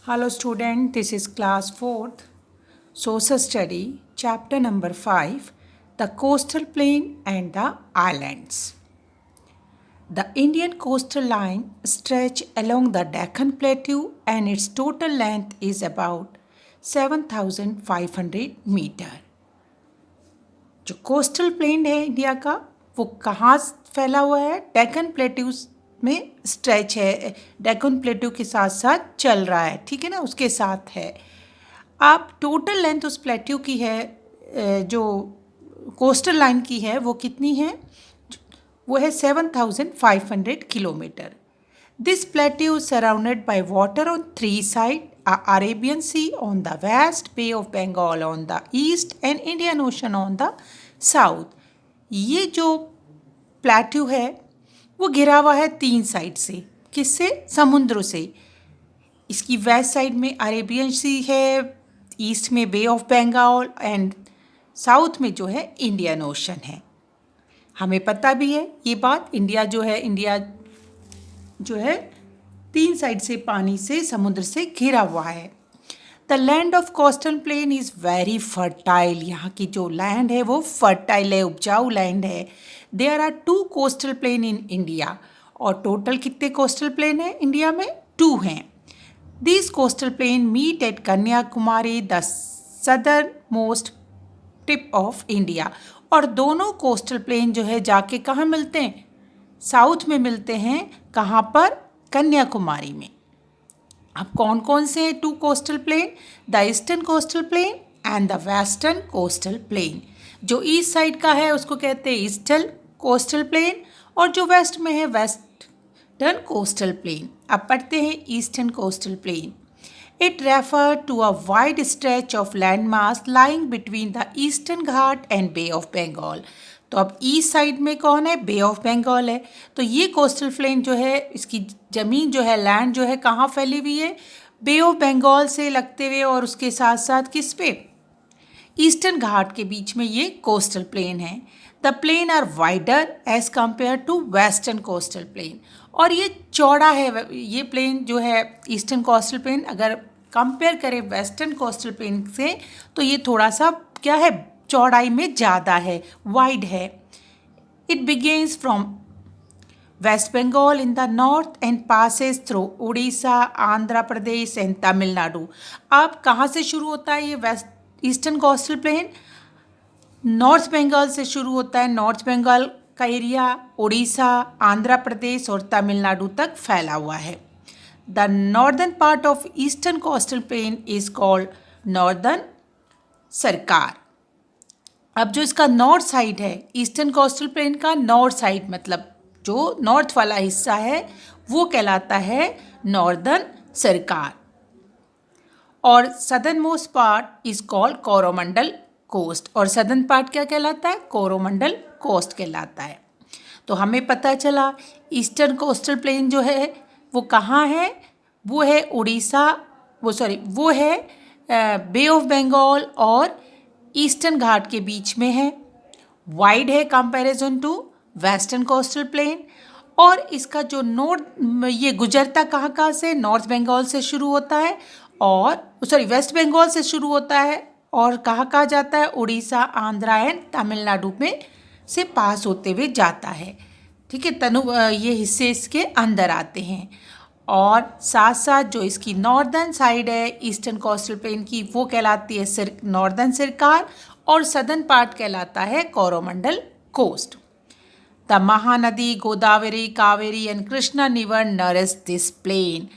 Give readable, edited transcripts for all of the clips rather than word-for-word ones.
Hello student, this is class 4th, social study, chapter number 5, the coastal plain and the islands. The Indian coastal line stretches along the Deccan Plateau and its total length is about 7,500 metre. जो coastal plain है India का वो कहाँ फैला हुआ है? Deccan plateau में stretch है, डेक्कन प्लेट्यू के साथ साथ चल रहा है, ठीक है ना, उसके साथ है. आप टोटल लेंथ उस प्लेट्यू की है जो कोस्टल लाइन की है वो कितनी है? वो है 7,500 kilometre. This plateau surrounded by water on 3 side, Arabian sea on the west, bay of Bengal on the east and Indian ocean on the south. ये जो प्लेट्यू है वो घिरा हुआ है 3 साइड से. किससे? समुद्रों से. इसकी वेस्ट साइड में अरेबियन सी है, ईस्ट में बे ऑफ बंगाल एंड साउथ में जो है इंडियन ओशन है. हमें पता भी है ये बात. इंडिया जो है 3 साइड से पानी से, समुद्र से घिरा हुआ है. The land of coastal plane is very fertile. यहाँ की जो लैंड है वो फर्टाइल है, उपजाऊ लैंड है. There are 2 coastal plain in India. और टोटल कितने कोस्टल प्लेन हैं इंडिया में? 2 हैं. This coastal plain meet at Kanyakumari, the southernmost tip of India. और दोनों कोस्टल प्लेन जो है जाके कहाँ मिलते हैं? साउथ में मिलते हैं. कहाँ पर? कन्याकुमारी में. अब कौन कौन से हैं 2 coastal plane? The eastern coastal plane and the western coastal plane. जो ईस्ट साइड का है उसको कहते हैं ईस्टर्न कोस्टल प्लेन और जो वेस्ट में है वेस्टर्न कोस्टल प्लेन. अब पढ़ते हैं eastern coastal plane. It refers to a wide stretch of landmass lying between the Eastern Ghat and Bay of Bengal. तो अब ईस्ट साइड में कौन है? बे ऑफ बंगाल है. तो ये कोस्टल प्लेन जो है, इसकी ज़मीन जो है, लैंड जो है, कहाँ फैली हुई है? बे ऑफ बंगाल से लगते हुए और उसके साथ साथ किस पे? ईस्टर्न घाट के बीच में ये कोस्टल प्लेन है. The plain are wider as compare to western coastal plain. और ये चौड़ा है. ये प्लेन जो है ईस्टर्न कोस्टल प्लेन अगर कंपेयर करें वेस्टर्न कोस्टल प्लेन से तो ये थोड़ा सा क्या है? चौड़ाई में ज़्यादा है, वाइड है. It begins from West Bengal in the north and passes through Orissa, Andhra Pradesh and Tamil Nadu. अब कहाँ से शुरू होता है ये west eastern coastal plain? North Bengal से शुरू होता है. नॉर्थ बंगाल का एरिया उड़ीसा, आंध्र प्रदेश और तमिलनाडु तक फैला हुआ है. The northern part of eastern coastal plane is called northern सरकार. अब जो इसका नॉर्थ साइड है ईस्टर्न कोस्टल प्लेन का, नॉर्थ साइड मतलब जो नॉर्थ वाला हिस्सा है वो कहलाता है नॉर्दर्न सरकार. और southern most part is called Coromandel coast. और सदर्न पार्ट क्या कहलाता है? कोरोमंडल कोस्ट कहलाता है. तो हमें पता चला ईस्टर्न कोस्टल प्लेन जो है वो कहाँ है? वो है उड़ीसा, वो है बे ऑफ बंगाल और ईस्टर्न घाट के बीच में है. वाइड है comparison to western coastal plain. और इसका जो ये गुजरता कहाँ से? नॉर्थ बंगाल से शुरू होता है और वेस्ट बंगाल से शुरू होता है और कहाँ जाता है? उड़ीसा, आंध्रा एंड तमिलनाडु में से पास होते हुए जाता है. ठीक है, ये हिस्से इसके अंदर आते हैं. और साथ साथ जो इसकी नॉर्दर्न साइड है ईस्टर्न कोस्टल प्लेन की वो कहलाती है नॉर्दर्न सरकार और सदर्न पार्ट कहलाता है Coromandel coast. The Mahanadi, Godavari, Kaveri and Krishna river nourish this plain.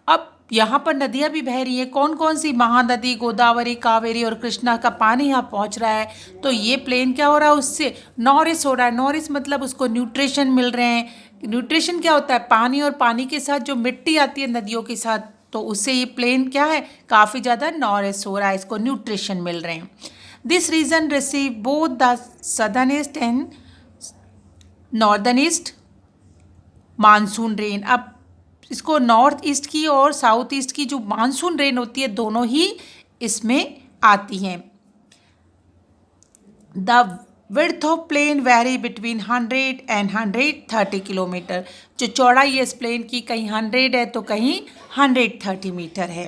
अब यहाँ पर नदियाँ भी बह रही हैं. कौन कौन सी? महानदी, गोदावरी, कावेरी और कृष्णा का पानी यहाँ पहुँच रहा है. तो ये प्लेन क्या हो रहा है? उससे नॉरिश हो रहा है. नॉरिश मतलब उसको न्यूट्रिशन मिल रहे हैं. न्यूट्रिशन क्या होता है? पानी, और पानी के साथ जो मिट्टी आती है नदियों के साथ, तो उससे ये प्लेन क्या है? काफ़ी ज़्यादा नॉरिश हो रहा है, इसको न्यूट्रिशन मिल रहे हैं. This region receive both the southern east and northern east monsoon rain. अब इसको नॉर्थ ईस्ट की और साउथ ईस्ट की जो मानसून रेन होती है दोनों ही इसमें आती हैं. The width of plain vary between 100 and 130 kilometre. जो चौड़ाई है इस प्लेन की कहीं 100 है तो कहीं 130 मीटर है.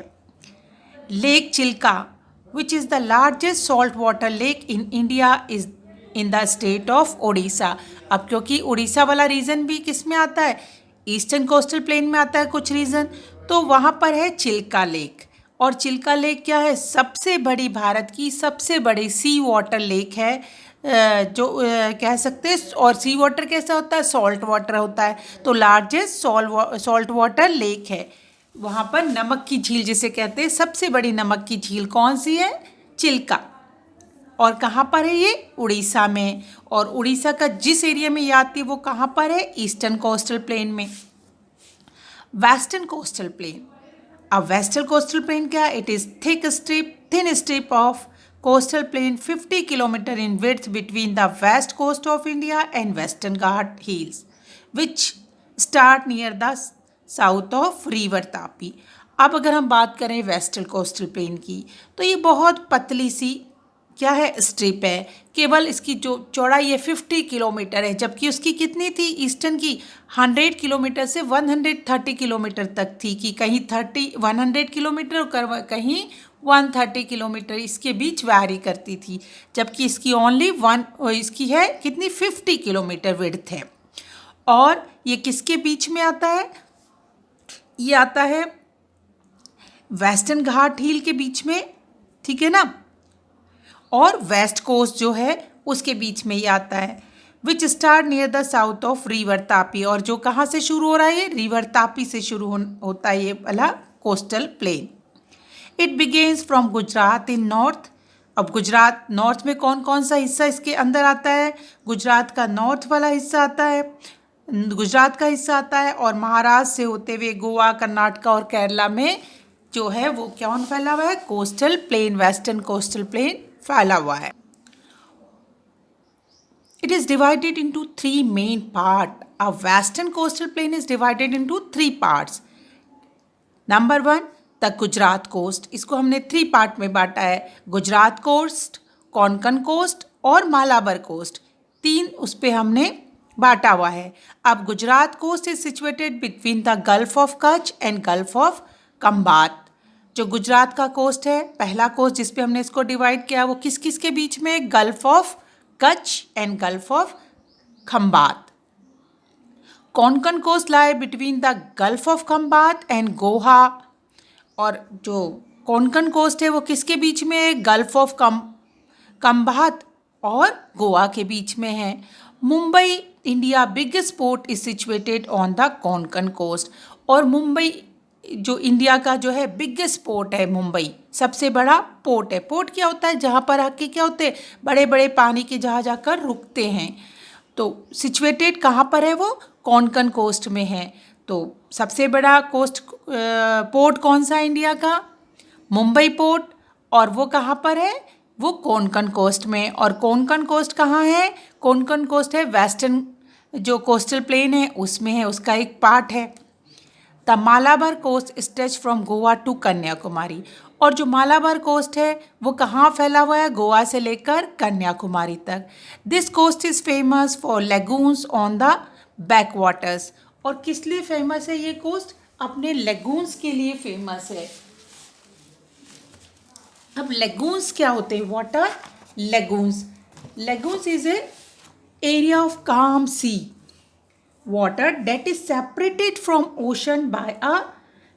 Lake Chilka, which is the largest saltwater lake in India, is in the state of Odisha. अब क्योंकि उड़ीसा वाला रीजन भी किस में आता है, ईस्टर्न कोस्टल प्लेन में आता है कुछ रीजन, तो वहाँ पर है चिल्का लेक। और चिल्का लेक क्या है, सबसे बड़ी, भारत की सबसे बड़ी सी वाटर लेक है, जो कह सकते हैं। और सी वाटर कैसा होता है, सॉल्ट वाटर होता है, तो लार्जेस्ट सॉल्ट वाटर लेक है। वहाँ पर नमक की झील जिसे कहते हैं, सबसे बड़ी नमक की झील कौन सी है, चिल्का। और कहाँ पर है ये, उड़ीसा में। और उड़ीसा का जिस एरिया में ये आती है वो कहाँ पर है, ईस्टर्न कोस्टल प्लेन में। वेस्टर्न कोस्टल प्लेन, अब वेस्टर्न कोस्टल प्लेन क्या, it is thin strip of coastal plain 50 kilometre in width between the west coast of India and western Ghat hills which start near the south of river Tapi. अब अगर हम बात करें western coastal plane की, तो ये बहुत पतली सी क्या है, स्ट्रिप है। केवल इसकी जो चौड़ाई है 50 किलोमीटर है, जबकि उसकी कितनी थी, ईस्टर्न की 100 किलोमीटर से 130 किलोमीटर तक थी, कि कहीं 100 किलोमीटर और कहीं 130 किलोमीटर, इसके बीच वैरी करती थी। जबकि इसकी ओनली इसकी है कितनी, 50 किलोमीटर विड्थ है। और ये किसके बीच में आता है, ये आता है वेस्टर्न घाट हिल के बीच में, ठीक है ना। और वेस्ट कोस्ट जो है उसके बीच में ये आता है, विच start near the south of river Tapi. और जो कहाँ से शुरू हो रहा है, ये रिवर तापी से शुरू होता है ये वाला coastal plain. It begins from Gujarat in north. अब गुजरात नॉर्थ में कौन कौन सा हिस्सा इसके अंदर आता है, गुजरात का नॉर्थ वाला हिस्सा आता है, गुजरात का हिस्सा आता है। और महाराष्ट्र से होते हुए गोवा, कर्नाटका और केरला में जो है वो कौन फैला हुआ है, coastal plain, western coastal plane फैला हुआ है। It is divided into three main parts. A western coastal plain is divided into three parts. Number one, the Gujarat coast. इसको हमने 3 पार्ट में बांटा है, गुजरात कोस्ट, कोंकण कोस्ट और मालाबार कोस्ट, 3 उस पर हमने बांटा हुआ है। अब Gujarat coast is situated between the gulf of Kutch and gulf of Khambhat. जो गुजरात का कोस्ट है, पहला कोस्ट जिस पे हमने इसको डिवाइड किया, वो किस किस के बीच में, gulf of Kutch and gulf of Khambhat. Konkan coast lie between the gulf of Khambhat and Goa. और जो कोंकण कोस्ट है वो किसके बीच में है, गल्फ ऑफ खंबात और गोवा के बीच में है। Mumbai India biggest port is situated on the Konkan coast. और मुंबई जो इंडिया का जो है बिगेस्ट पोर्ट है, मुंबई सबसे बड़ा पोर्ट है। पोर्ट क्या होता है, जहाँ पर आके क्या होते हैं, बड़े बड़े पानी के जहाज आकर रुकते हैं। तो सिचुएटेड कहाँ पर है, वो कोंकण कोस्ट में है। तो सबसे बड़ा पोर्ट कौन सा है इंडिया का, मुंबई पोर्ट। और वो कहाँ पर है, वो कोंकण कोस्ट में। और कोंकण कोस्ट कहाँ है, कोंकण कोस्ट है वेस्टर्न जो कोस्टल प्लेन है उसमें है, उसका एक पार्ट है। The Malabar coast stretch from Goa to Kanyakumari. और जो मालाबार कोस्ट है वो कहाँ फैला हुआ है, गोवा से लेकर कन्याकुमारी तक। This coast is famous for lagoons on the back waters. और किस लिए फेमस है ये कोस्ट, अपने लेगून्स के लिए फेमस है। अब लेगून्स क्या होते हैं, water lagoons. Lagoons is a area of calm sea water that is separated from ocean by a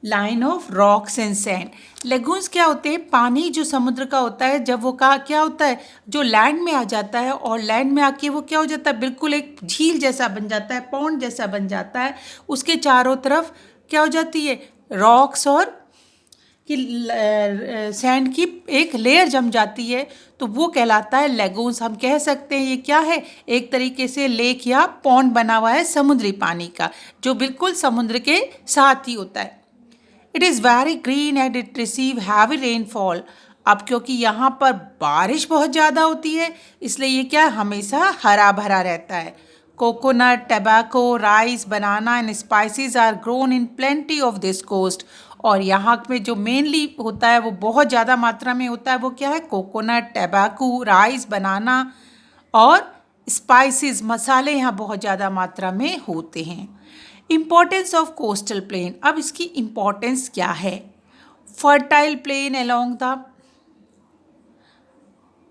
line of rocks and sand. Lagoons क्या होते हैं, पानी जो समुद्र का होता है, जब वो क्या होता है, जो लैंड में आ जाता है और लैंड में आके वो क्या हो जाता है, बिल्कुल एक झील जैसा बन जाता है, पॉन्ड जैसा बन जाता है। उसके चारों तरफ क्या हो जाती है, रॉक्स और कि सैंड की एक लेयर जम जाती है, तो वो कहलाता है लेगून्स। हम कह सकते हैं ये क्या है, एक तरीके से लेक या पॉन्ड बना हुआ है समुद्री पानी का, जो बिल्कुल समुद्र के साथ ही होता है। It is very green and it receive heavy rainfall. अब क्योंकि यहाँ पर बारिश बहुत ज़्यादा होती है, इसलिए ये क्या हमेशा हरा भरा रहता है। Coconut, tobacco, rice, banana and spices are grown in plenty of this coast. और यहाँ में जो मेनली होता है वो बहुत ज़्यादा मात्रा में होता है, वो क्या है, कोकोनट, टबैको, राइस, बनाना और स्पाइसेस, मसाले यहाँ बहुत ज़्यादा मात्रा में होते हैं। इम्पोर्टेंस ऑफ कोस्टल प्लेन, अब इसकी इम्पोर्टेंस क्या है। fertile plain along the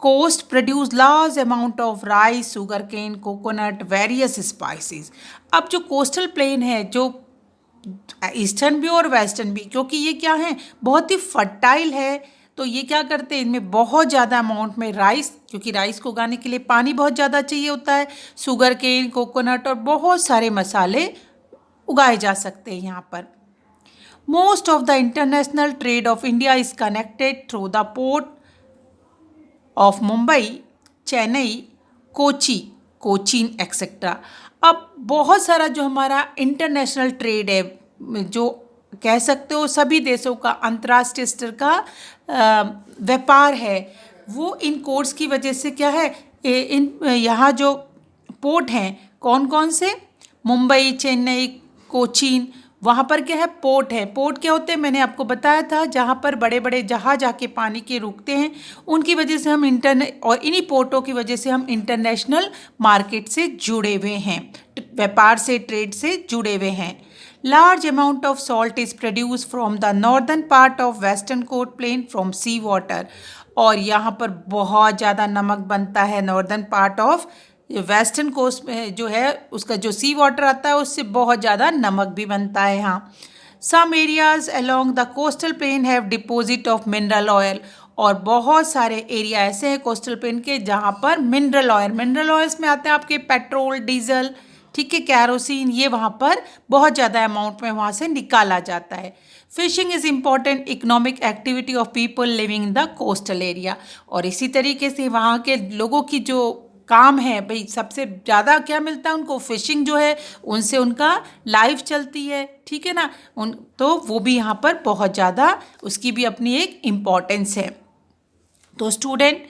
coast produce large amount of rice, sugarcane, coconut, various spices. अब जो कोस्टल प्लेन है, जो ईस्टर्न भी और वेस्टर्न भी, क्योंकि ये क्या है, बहुत ही फर्टाइल है, तो ये क्या करते हैं, इनमें बहुत ज़्यादा अमाउंट में राइस, क्योंकि राइस को उगाने के लिए पानी बहुत ज़्यादा चाहिए होता है, शुगर केन, कोकोनट और बहुत सारे मसाले उगाए जा सकते हैं यहाँ पर. Most of the international trade off India is connected through the port of Mumbai, Chennai, Kochi, Cochin etcetera. अब बहुत सारा जो हमारा इंटरनेशनल ट्रेड है, जो कह सकते हो सभी देशों का अंतर्राष्ट्रीय स्तर का व्यापार है, वो इन कोर्ट्स की वजह से क्या है, इन यहाँ जो पोर्ट हैं कौन कौन से, मुंबई, चेन्नई, कोचीन, वहाँ पर क्या है, पोर्ट है. पोर्ट क्या होते हैं, मैंने आपको बताया था, जहाँ पर बड़े बड़े जहाज आके पानी के रुकते हैं, उनकी वजह से हम और इन्हीं पोर्टों की वजह से हम इंटरनेशनल मार्केट से जुड़े हुए हैं, व्यापार से, ट्रेड से जुड़े हुए हैं. Large amount of salt is produce from the northern part of western coast plain from sea water. और यहाँ पर बहुत ज़्यादा नमक बनता है northern part of western coast में जो है, उसका जो सी वाटर आता है उससे बहुत ज़्यादा नमक भी बनता है यहाँ. Some areas along the coastal plain have deposit of mineral oil. और बहुत सारे एरिया ऐसे हैं कोस्टल प्लेन के जहाँ पर मिनरल ऑयल्स में आते हैं आपके पेट्रोल, डीजल, ठीक है, कैरोसिन, ये वहाँ पर बहुत ज़्यादा अमाउंट में वहाँ से निकाला जाता है. Fishing is important economic activity of people living in the coastal area. और इसी तरीके से वहाँ के लोगों की जो काम है भाई, सबसे ज़्यादा क्या मिलता है उनको, फिशिंग जो है, उनसे उनका लाइफ चलती है, ठीक है ना. तो वो भी यहाँ पर बहुत ज़्यादा, उसकी भी अपनी एक इम्पॉर्टेंस है. तो स्टूडेंट,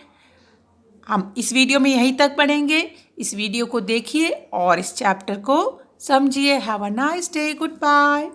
हम इस वीडियो में यहीं तक पढ़ेंगे. इस वीडियो को देखिए और इस चैप्टर को समझिए. Have a nice day. Good bye.